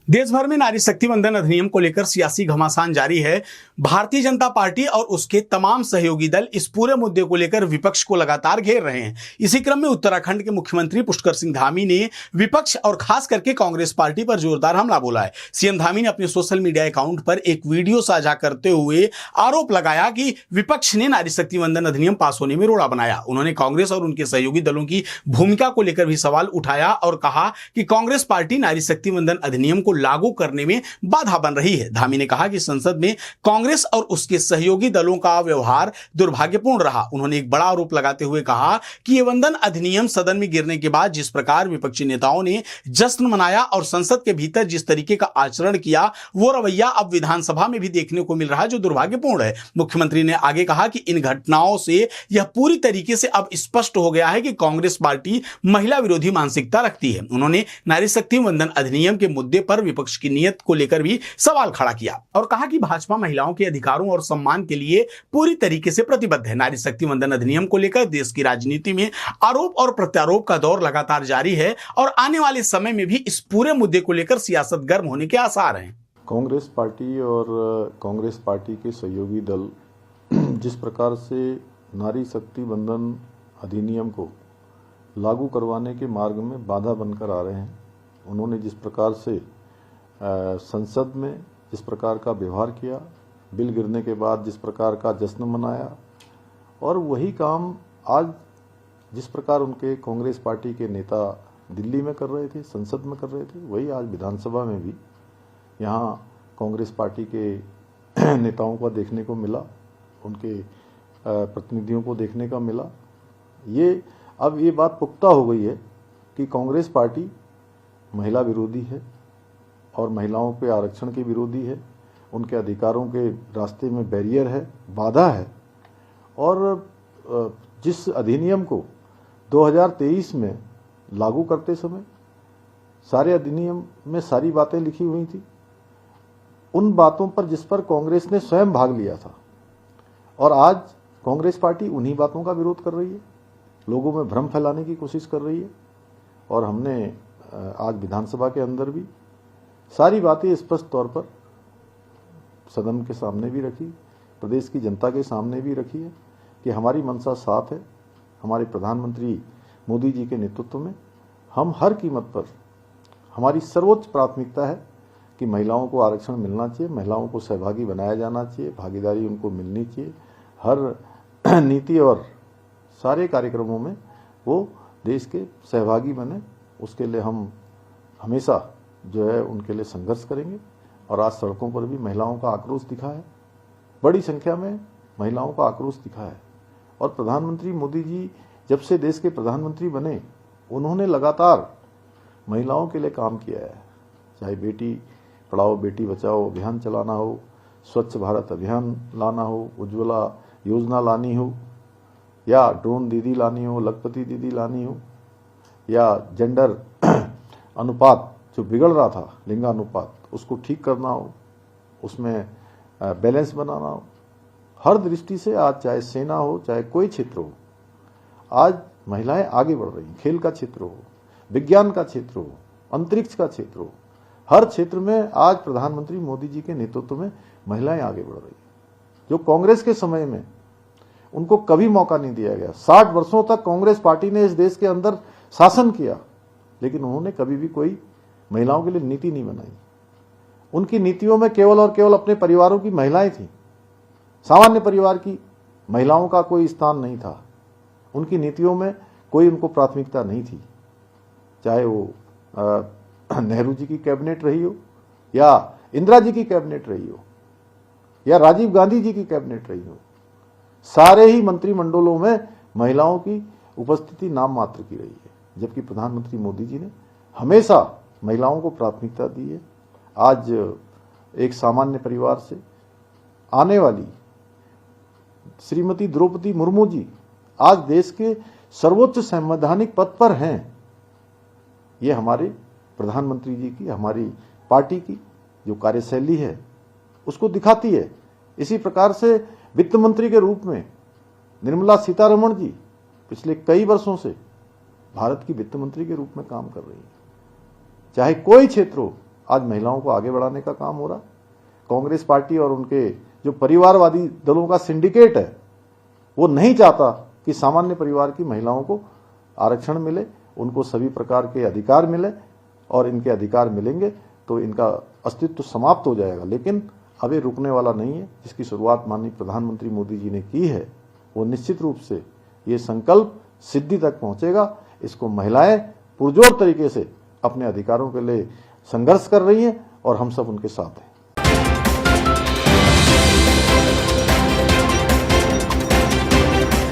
देश भर में नारी शक्ति वंदन अधिनियम को लेकर सियासी घमासान जारी है। भारतीय जनता पार्टी और उसके तमाम सहयोगी दल इस पूरे मुद्दे को लेकर विपक्ष को लगातार घेर रहे हैं। इसी क्रम में उत्तराखंड के मुख्यमंत्री पुष्कर सिंह धामी ने विपक्ष और खास करके कांग्रेस पार्टी पर जोरदार हमला बोला है। सीएम धामी ने अपने सोशल मीडिया अकाउंट पर एक वीडियो साझा करते हुए आरोप लगाया कि विपक्ष ने नारी शक्ति वंदन अधिनियम पास होने में रोड़ा बनाया। उन्होंने कांग्रेस और उनके सहयोगी दलों की भूमिका को लेकर भी सवाल उठाया और कहा कि कांग्रेस पार्टी नारी शक्ति वंदन अधिनियम को लागू करने में बाधा बन रही है। धामी ने कहा कि संसद में कांग्रेस और उसके सहयोगी दलों का व्यवहार दुर्भाग्यपूर्ण रहा। उन्होंने एक बड़ा आरोप लगाते हुए कहा कि यह वंदन अधिनियम सदन में गिरने के बाद जिस प्रकार विपक्षी नेताओं ने जश्न मनाया और संसद के भीतर जिस तरीके का आचरण किया, वो रवैया अब विधानसभा में भी देखने को मिल रहा है, जो दुर्भाग्यपूर्ण है। मुख्यमंत्री ने आगे कहा कि इन घटनाओं से यह पूरी तरीके से अब स्पष्ट हो गया है कि कांग्रेस पार्टी महिला विरोधी मानसिकता रखती है। उन्होंने नारी शक्ति वंदन अधिनियम के मुद्दे पर विपक्ष की नीयत को लेकर भी सवाल खड़ा किया और कहा कि भाजपा महिलाओं के अधिकारों और सम्मान के लिए पूरी तरीके से प्रतिबद्ध है। नारी शक्ति वंदन अधिनियम को लेकर देश की राजनीति में आरोप और प्रत्यारोप का दौर लगातार जारी है और आने वाले समय में भी इस पूरे मुद्दे को लेकर सियासत गर्म होने के आसार हैं। कांग्रेस पार्टी और कांग्रेस पार्टी के सहयोगी दल जिस प्रकार से नारी शक्ति वंदन अधिनियम को लागू करवाने के मार्ग में बाधा बनकर आ रहे हैं, उन्होंने जिस प्रकार से संसद में जिस प्रकार का व्यवहार किया, बिल गिरने के बाद जिस प्रकार का जश्न मनाया, और वही काम आज जिस प्रकार उनके कांग्रेस पार्टी के नेता दिल्ली में कर रहे थे, संसद में कर रहे थे, वही आज विधानसभा में भी यहाँ कांग्रेस पार्टी के नेताओं को देखने को मिला, उनके प्रतिनिधियों को देखने का मिला। अब ये बात पुख्ता हो गई है कि कांग्रेस पार्टी महिला विरोधी है और महिलाओं के आरक्षण के विरोधी है, उनके अधिकारों के रास्ते में बैरियर है, बाधा है। और जिस अधिनियम को 2023 में लागू करते समय सारे अधिनियम में सारी बातें लिखी हुई थी, उन बातों पर जिस पर कांग्रेस ने स्वयं भाग लिया था, और आज कांग्रेस पार्टी उन्हीं बातों का विरोध कर रही है, लोगों में भ्रम फैलाने की कोशिश कर रही है। और हमने आज विधानसभा के अंदर भी सारी बातें स्पष्ट तौर पर सदन के सामने भी रखी, प्रदेश की जनता के सामने भी रखी है कि हमारी मंशा साफ है। हमारे प्रधानमंत्री मोदी जी के नेतृत्व में हम हर कीमत पर, हमारी सर्वोच्च प्राथमिकता है कि महिलाओं को आरक्षण मिलना चाहिए, महिलाओं को सहभागी बनाया जाना चाहिए, भागीदारी उनको मिलनी चाहिए। हर नीति और सारे कार्यक्रमों में वो देश के सहभागी बने, उसके लिए हम हमेशा जो है उनके लिए संघर्ष करेंगे। और आज सड़कों पर भी महिलाओं का आक्रोश दिखा है, बड़ी संख्या में महिलाओं का आक्रोश दिखा है। और प्रधानमंत्री मोदी जी जब से देश के प्रधानमंत्री बने, उन्होंने लगातार महिलाओं के लिए काम किया है, चाहे बेटी पढ़ाओ बेटी बचाओ अभियान चलाना हो, स्वच्छ भारत अभियान लाना हो, उज्ज्वला योजना लानी हो, या ड्रोन दीदी लानी हो, लखपति दीदी लानी हो, या जेंडर अनुपात जो बिगड़ रहा था, लिंगानुपात, उसको ठीक करना हो, उसमें बैलेंस बनाना हो। हर दृष्टि से आज चाहे सेना हो, चाहे कोई क्षेत्र हो, आज महिलाएं आगे बढ़ रही हैं। खेल का क्षेत्र हो, विज्ञान का क्षेत्र हो, अंतरिक्ष का क्षेत्र हो, हर क्षेत्र में आज प्रधानमंत्री मोदी जी के नेतृत्व में महिलाएं आगे बढ़ रही हैं, जो कांग्रेस के समय में उनको कभी मौका नहीं दिया गया। 60 वर्षों तक कांग्रेस पार्टी ने इस देश के अंदर शासन किया, लेकिन उन्होंने कभी भी कोई महिलाओं के लिए नीति नहीं बनाई। उनकी नीतियों में केवल और केवल अपने परिवारों की महिलाएं थीं, सामान्य परिवार की महिलाओं का कोई स्थान नहीं था। उनकी नीतियों में कोई उनको प्राथमिकता नहीं थी, चाहे वो नेहरू जी की कैबिनेट रही हो, या इंदिरा जी की कैबिनेट रही हो, या राजीव गांधी जी की कैबिनेट रही हो। सारे ही मंत्रिमंडलों में महिलाओं की उपस्थिति नाम मात्र की रही है, जबकि प्रधानमंत्री मोदी जी ने हमेशा महिलाओं को प्राथमिकता दी है। आज एक सामान्य परिवार से आने वाली श्रीमती द्रौपदी मुर्मू जी आज देश के सर्वोच्च संवैधानिक पद पर हैं। ये हमारे प्रधानमंत्री जी की, हमारी पार्टी की जो कार्यशैली है उसको दिखाती है। इसी प्रकार से वित्त मंत्री के रूप में निर्मला सीतारमण जी पिछले कई वर्षों से भारत की वित्त मंत्री के रूप में काम कर रही है। चाहे कोई क्षेत्र हो, आज महिलाओं को आगे बढ़ाने का काम हो रहा है। कांग्रेस पार्टी और उनके जो परिवारवादी दलों का सिंडिकेट है वो नहीं चाहता कि सामान्य परिवार की महिलाओं को आरक्षण मिले, उनको सभी प्रकार के अधिकार मिले, और इनके अधिकार मिलेंगे तो इनका अस्तित्व समाप्त हो जाएगा। लेकिन अब ये रुकने वाला नहीं है। जिसकी शुरुआत माननीय प्रधानमंत्री मोदी जी ने की है वो निश्चित रूप से ये संकल्प सिद्धि तक पहुंचेगा। इसको महिलाएं पुरजोर तरीके से अपने अधिकारों के लिए संघर्ष कर रही हैं और हम सब उनके साथ हैं।